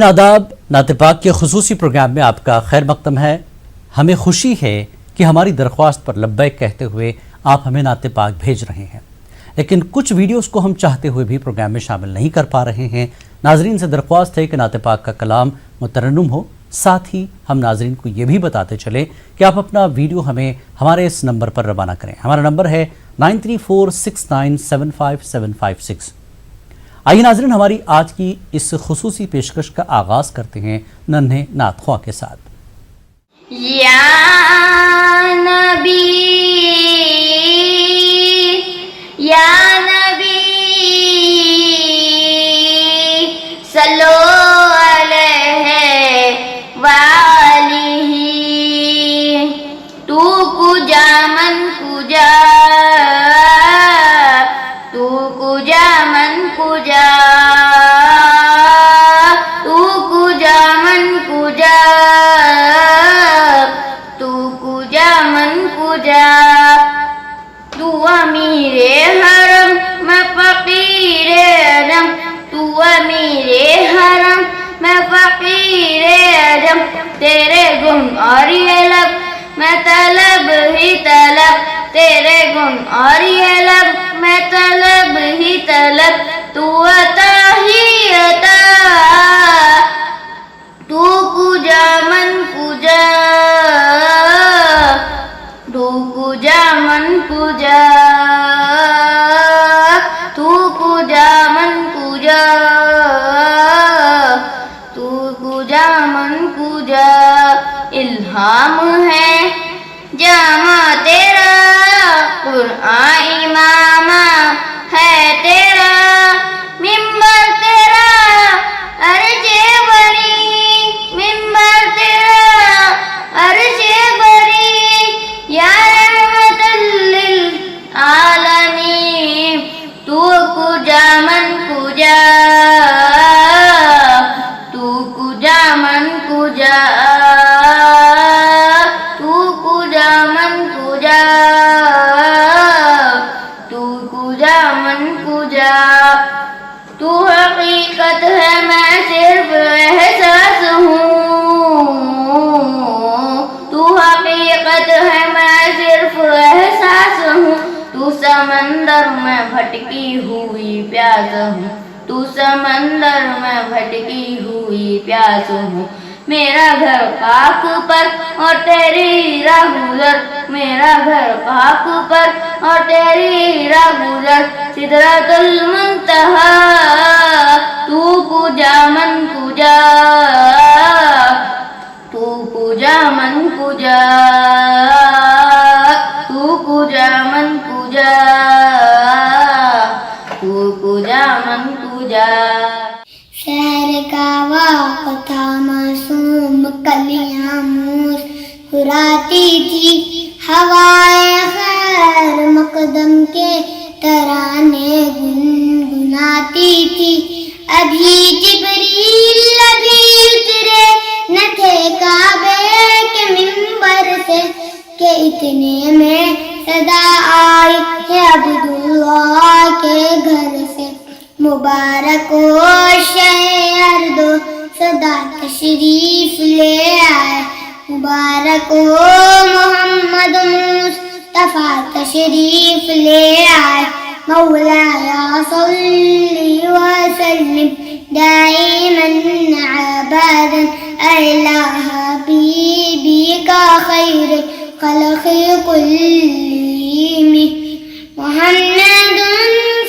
آداب، نعت پاک کے خصوصی پروگرام میں آپ کا خیر مقدم ہے۔ ہمیں خوشی ہے کہ ہماری درخواست پر لبیک کہتے ہوئے آپ ہمیں نعت پاک بھیج رہے ہیں، لیکن کچھ ویڈیوز کو ہم چاہتے ہوئے بھی پروگرام میں شامل نہیں کر پا رہے ہیں۔ ناظرین سے درخواست ہے کہ نعت پاک کا کلام مترنم ہو، ساتھ ہی ہم ناظرین کو یہ بھی بتاتے چلیں کہ آپ اپنا ویڈیو ہمیں ہمارے اس نمبر پر روانہ کریں۔ ہمارا نمبر ہے 9346975756۔ آئیے ناظرین، ہماری آج کی اس خصوصی پیشکش کا آغاز کرتے ہیں ننھے نعت خواہ کے ساتھ۔ یا نبی یا نبی صلو علیہ وآلہ، تو کجا من کجا، تو کجا من کجا، تو کجا من کجا، تو کجا من کجا، تو امیر حرم میں فقیر عجم، تو امیر حرم میں فقیر عجم، تیرے گن اور یہ لب میں طلب ہی طلب، تیرے گن اور یہ لب میں طلب ہی طلب، تو عطا ہی عطا، تو کجا من کجا، تو کجا من کجا، تو کجا من کجا، تو کجا من کجا، الہام ہے جامع تیرا، قرآن امام ہے تیرا، ممبر تیرا عرش بری، ممبر تیرا عرش بری، یا رحمت للعالمین، تو کجا من کجا، تو کجا من کجا، تو کجا من کجا، تو کجا من کجا، تو حقیقت ہے میں صرف احساس ہوں، تو حقیقت ہے میں صرف احساس ہوں، تو سمندر میں بھٹکی ہوئی پیاس ہوں، تو سمندر میں بھٹکی ہوئی پیاس ہوں، میرا گھر خاک پر اور تیری راہ گزر، میرا گھر خاک پر اور تیری راہ گزر، سدرۃ المنتہا، تو کجا من کجا، تو کجا من کجا، تو کجا من کجا، تو کجا من کجا۔ شہر کا وقت تھا معصوم، کلیاں مسکراتی تھی، ہوائے خیر مقدم کے ترانے گنگناتی تھی، ابھی جبریل ابھی اترے نہ تھے کعبے کے منبر سے، کہ اتنے میں صدا آئی ہے عبداللہ کے گھر سے، مبارک ہو شہر دو صدا تشریف لے آئے، مبارک ہو محمد مصطفیٰ تشریف لے آئے، مولایا صلی وسلم دائما ابدا اعلی حبیبی کا خیر خلق کلیم، محمد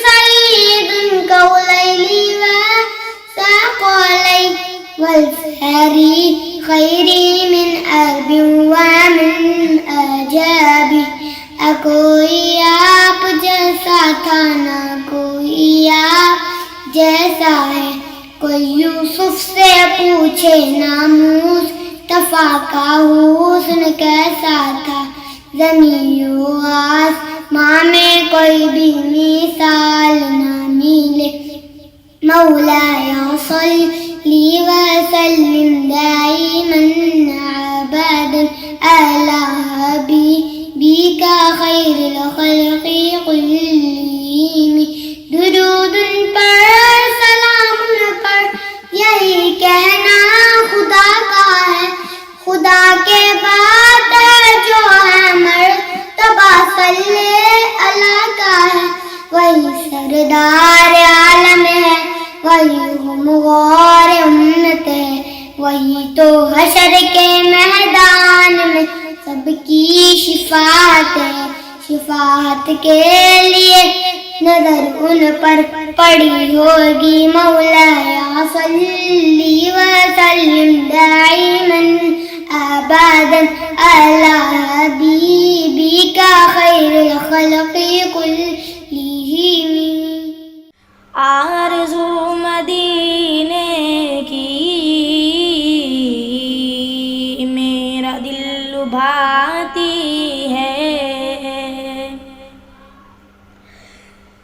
سید الکونین وثقلین والفہری خیری من عرب ومن اعجاب، کوئی آپ جیسا تھا نہ کوئی آپ جیسا ہے، کوئی یوسف سے پوچھے نہ مصطفیٰ کا حسن کیسا تھا، زمین و آسماں میں کوئی بھی مثال نہ ملے، مولایا صلی وسلم دائما ابدا اعلی حبیبی کا خیر الخلق کلیم، درود پر سلام پر یہی کہنا ولی غار امت ہے، وہی تو حشر کے میدان میں سب کی شفاعت ہے، شفاعت کے لیے نظر ان پر پڑی ہوگی، مولایا صلی وسلم دائما ابدا علی حبیبک خیر الخلق کلہم۔ آرزو مدینے کی میرا دل لبھاتی ہے،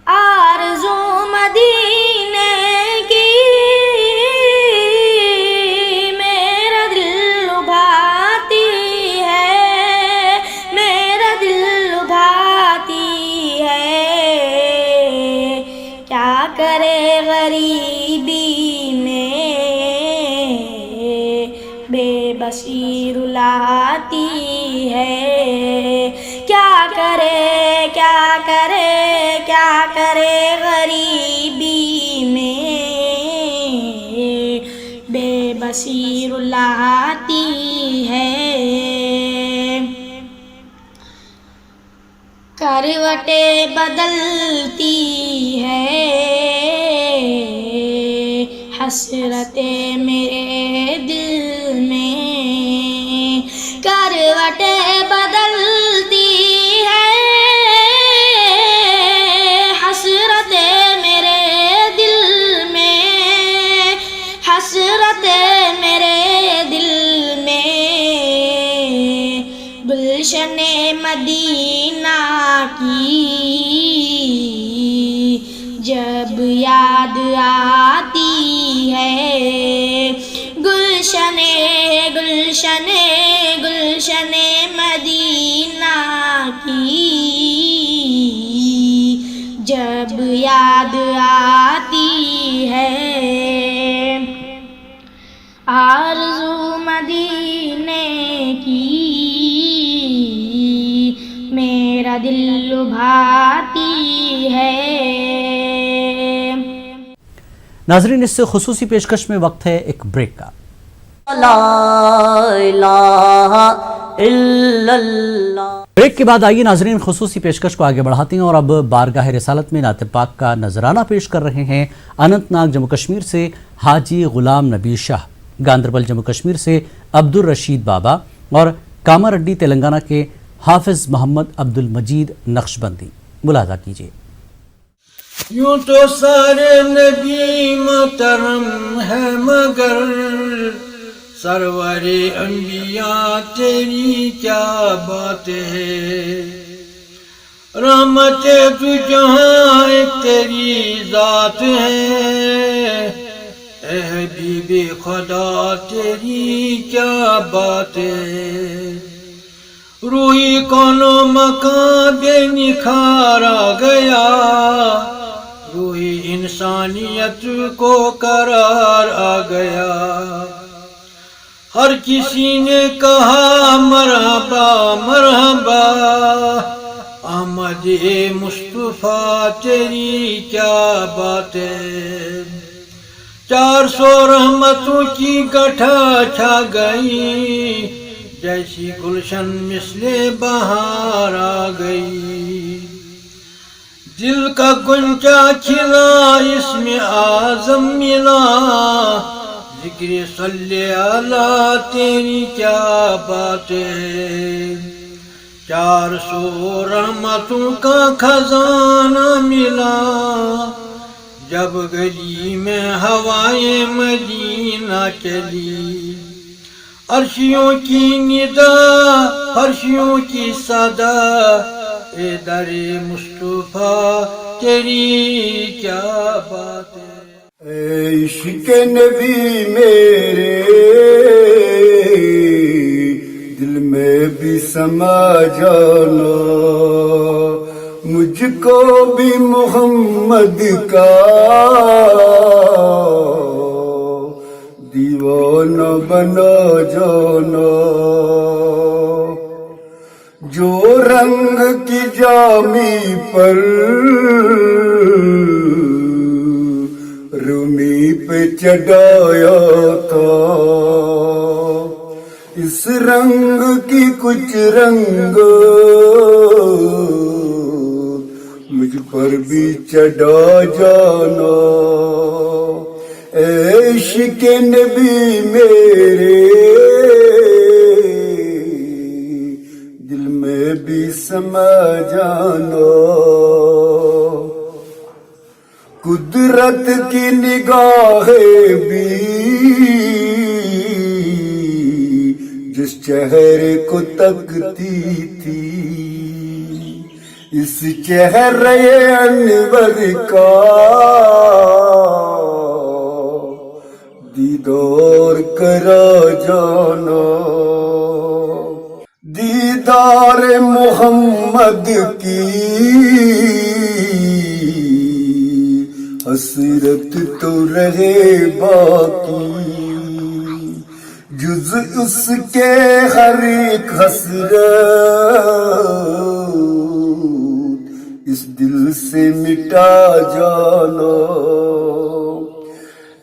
آرزو مدینے کی میرا دل لبھاتی ہے، میرا دل لبھاتی ہے، کیا کرے غریبی میں بے بسی رلاتی ہے، کیا کرے کیا کرے کیا کرے غریبی میں بے بسی رلاتی ہے، کروٹیں بدلتی ہے حسرتیں میرے دل میں، کروٹیں بدلتی ہے حسرتیں میرے دل میں، حسرتیں میرے دل میں، گلشن مدینہ کی جب یاد آتی ہے، گلشن گلشن گلشن مدینہ کی جب یاد آتی ہے، آرزو مدینے کی میرا دل لبھاتی ہے۔ ناظرین، اس سے خصوصی پیشکش میں وقت ہے ایک بریک کا۔ لا الہ الا اللہ۔ بریک کے بعد آئیے ناظرین خصوصی پیشکش کو آگے بڑھاتے ہیں اور اب بارگاہ رسالت میں نعت پاک کا نذرانہ پیش کر رہے ہیں اننت ناگ جموں کشمیر سے حاجی غلام نبی شاہ، گاندربل جموں کشمیر سے عبد الرشید بابا اور کاماریڈی تلنگانہ کے حافظ محمد عبد المجید نقشبندی۔ ملاحظہ کیجیے۔ یوں تو سارے نبی محترم ہے مگر سرور انبیاء تیری کیا بات ہے، رحمت دو جہاں ایک تیری ذات ہے، اے حبیب خدا تیری کیا بات ہے، روحی کونو مکان بے نکھار آ گیا، روحی انسانیت کو قرار آ گیا، ہر کسی نے کہا مرحبا مرحبا، احمد مصطفیٰ تیری کیا بات ہے، 400 رحمتوں کی گٹھا چھا گئی، جیسی گلشن مثل بہار آ گئی، دل کا گنچا کھلا اس میں اعظم ملا، ذکر صلی اللہ تیری کیا بات ہے، 400 رحمتوں کا خزانہ ملا، جب گلی میں ہوائیں مدینہ چلی، عرشیوں کی ندا فرشیوں کی صدا، اے در مصطفیٰ تیری کیا بات ہے، اے عشق نبی میرے دل میں بھی سما جانا، مجھ کو بھی محمد کا دیوانہ بنا جانا، جو رنگ کی جامی پر رومی پہ چڑھایا تھا. اس رنگ کی کچھ رنگ مجھ پر بھی چڑھا جانا. اے عشق نبی میرے دل میں بھی سما جانا. قدرت کی نگاہیں بھی جس چہرے کو تکتی تھی اس چہرے انور کا دیدار کرا جانا. دیدار محمد کی حسرت تو رہے باقی. جز اس کے ہر ایک حسرت اس دل سے مٹا جانا.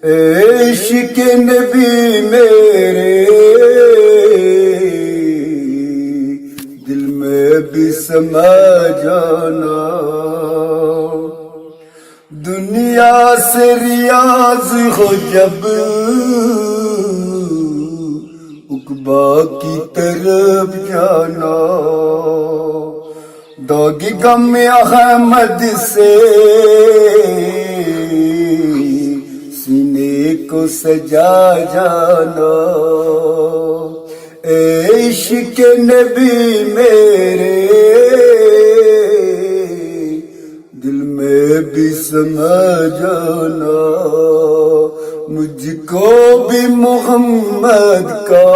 اے عشق نبی میرے دل میں بھی سما جانا. دنیا سے ریاض ہو جب عقبا کی طرف جانا. داغ غم احمد سے سینے کو سجا جانا. اے عشق نبی میرے دل میں بھی سما جانا. مجھ کو بھی محمد کا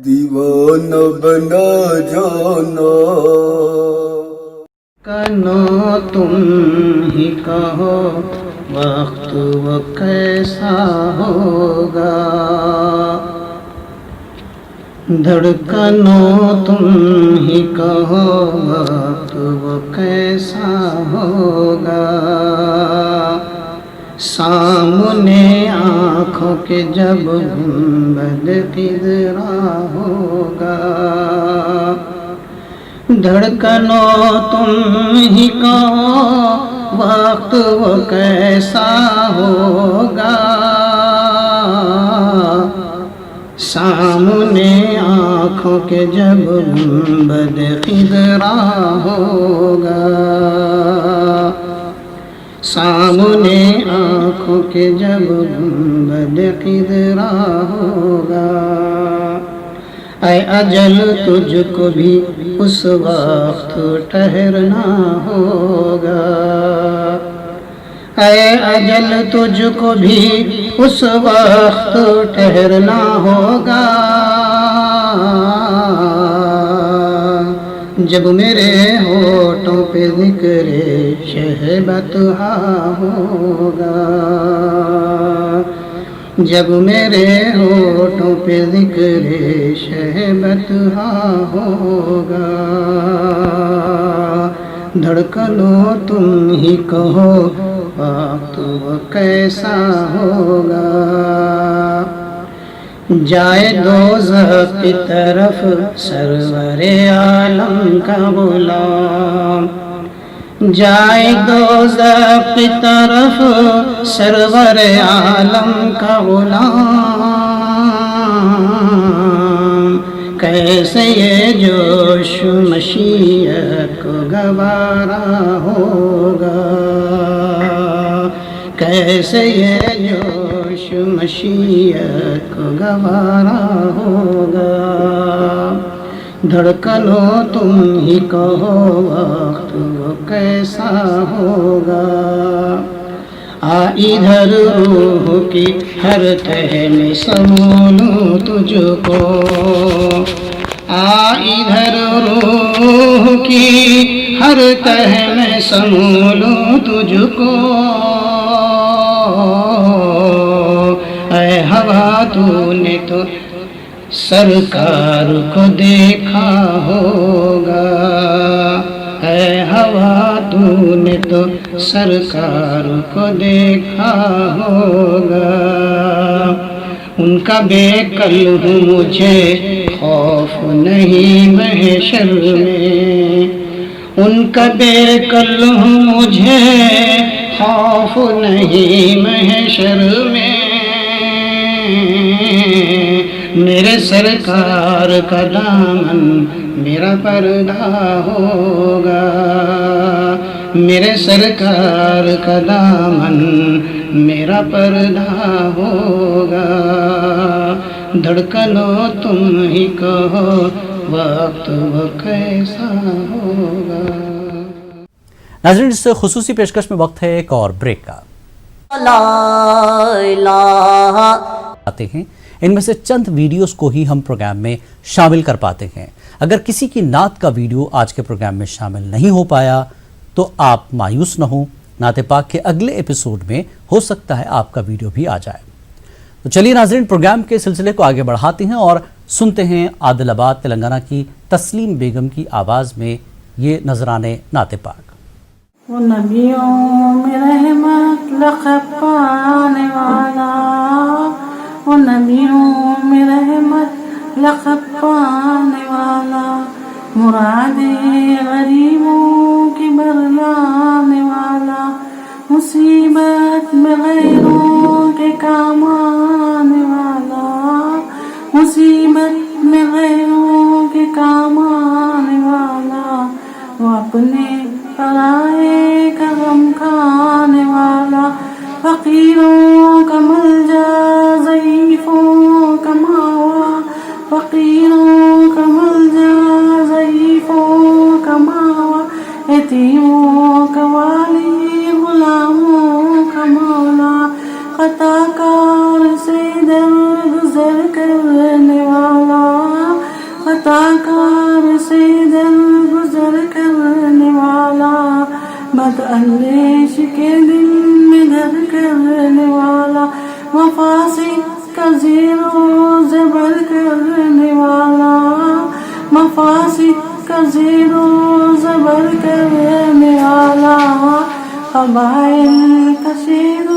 دیوانہ بنا جانا. کنو تم ہی کہو وقت وہ کیسا ہوگا. دھڑکنوں تم ہی کہو وقت وہ کیسا ہوگا. سامنے آنکھوں کے جب گنبد خضرا ہوگا. دھڑکنوں تم ہی کہو وقت وہ کیسا ہوگا. سامنے آنکھوں کے جب گنبد خضرا ہوگا. سامنے آنکھوں کے جب گنبد خضرا ہوگا. اے اجل تجھ کو بھی اس وقت ٹھہرنا ہوگا. اے اجل تجھ کو بھی اس وقت ٹھہرنا ہوگا. جب میرے ہونٹوں پہ ذکر شہبت ہوگا. جب میرے ہونٹوں پہ ذکر شہبت ہوگا. دھڑکنوں تم ہی کہو وقت وہ کیسا ہوگا. جائے دوزخ کی طرف سرور عالم کا غلام. جائے دوزخ کی طرف سرور عالم کا غلام. کیسے یہ جوش مشیت کو گوارا ہوگا. کیسے یہ جوش مشیت کو گوارا ہوگا. دھڑکنوں تم ہی کہو وقت وہ کیسا ہوگا. آ ادھر روح کی ہر تہ میں سمولوں تجھ کو. آ ادھر روح کی ہر تہ میں سمولوں تجھ کو. اے ہوا تو نے تو سرکار کو دیکھا ہوگا. اے ہوا تو نے تو سرکار کو دیکھا ہوگا. ان کا بے کل ہوں مجھے خوف نہیں محشر میں. ان کا بے کل ہوں مجھے خوف نہیں محشر میں. میرے سرکار کا دامن میرا پردہ ہوگا. میرے سرکار کا دامن میرا پردہ ہوگا. دھڑکنوں تم ہی کہو وقت وہ کیسا ہوگا. ناظرین اس سے خصوصی پیشکش میں وقت ہے ایک اور بریک کا. لا الہ آتے ہیں ان میں سے چند ویڈیوز کو ہی ہم پروگرام میں شامل کر پاتے ہیں. اگر کسی کی نعت کا ویڈیو آج کے پروگرام میں شامل نہیں ہو پایا تو آپ مایوس نہ ہوں. نعت پاک کے اگلے ایپیسوڈ میں ہو سکتا ہے آپ کا ویڈیو بھی آ جائے. تو چلیے ناظرین پروگرام کے سلسلے کو آگے بڑھاتے ہیں اور سنتے ہیں عادل آباد تلنگانہ کی تسلیم بیگم کی آواز میں یہ نذرانے نعت پاک. وہ نبیوں میں رحمت لقب پانے والا، وہ نبیوں میں رحمت لقب پانے والا، مراد غریبوں کی برلانے والا، مصیبت میں غیروں کے کام آنے والا، مصیبت میں غیروں کے کام آنے والا، وہ اپنے پرائے کا غم کھانے والا، فقیروں کا ملجا ضعیفوں کا ماوا، فقیروں کا ملجا ضعیفوں کا ماوا، یتیموں کا والی غلاموں کا مولا، خطا کار سے درگزر کرنے والا، خطا کار سے درگزر کرنے والا، بد اندیش کے دل میں گھر کرنے والا، مفاسد کا زیر و زبر کرنے والا، مفاسد کا زیر و زبر کرنے والا، قبائل کا شیر و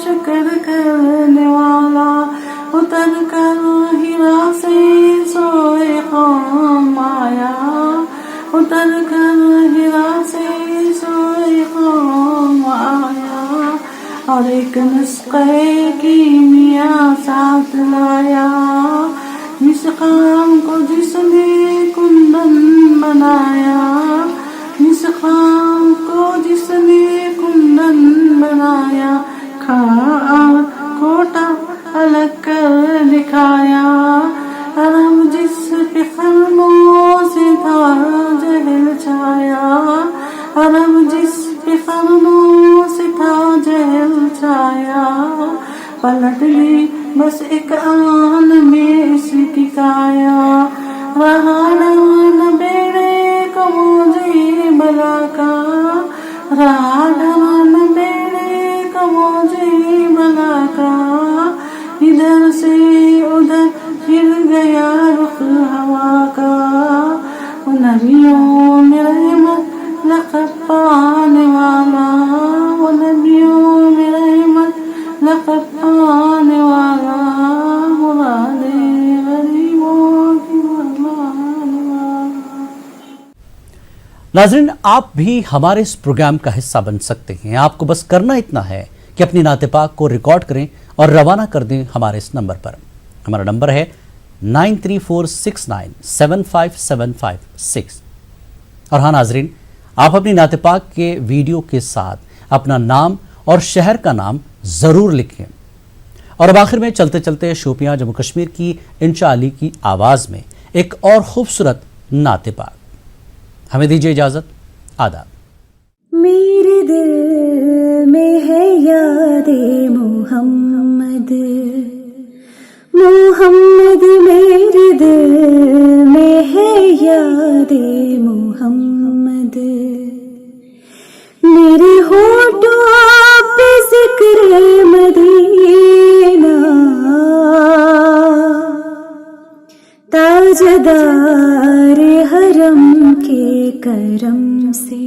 شکر کرنے والا، اتر کر ہیرا سے سوئے قوم آیا، اتر کر ہیرا سے سوئے قوم آیا، اور ایک نسخے کیمیا ساتھ لایا، جس خام کو جس نے کندن بنایا، جس خام کو جس نے کندن بنایا، کھا کوٹا الگ کر دکھایا، عرب جس کے قلموں سے تھا جہل چھایا، عرب جس کے قلموں سے تھا جہل چھایا، پلٹ لی بس ایک آن میں اس کی کایا، رہا نہ بیڑے کو موجی بلا کا، رہا نہ بیڑے کو موجی بلا کا، ادھر سے ادھر پھر گیا رخ ہوا کا، نبیوں میں رحمت لقب پانے والا، وہ نبیوں میں رحمت لقب پانے والا، مراد غریبوں کی برلانے والا. ناظرین آپ بھی ہمارے اس پروگرام کا حصہ بن سکتے ہیں. آپ کو بس کرنا اتنا ہے کہ اپنی نعت پاک کو ریکارڈ کریں اور روانہ کر دیں ہمارے اس نمبر پر. ہمارا نمبر ہے 9346975756. اور ہاں ناظرین آپ اپنی نعت پاک کے ویڈیو کے ساتھ اپنا نام اور شہر کا نام ضرور لکھیں. اور اب آخر میں چلتے چلتے شوپیاں جموں کشمیر کی انشاء علی کی آواز میں ایک اور خوبصورت نعت پاک. ہمیں دیجیے اجازت. آداب. میرے دل میں ہے یاد محمد، محمد میرے دل میں ہے یاد محمد، میرے ہونٹوں پہ ذکر مدینہ، تاجدار حرم کے کرم سے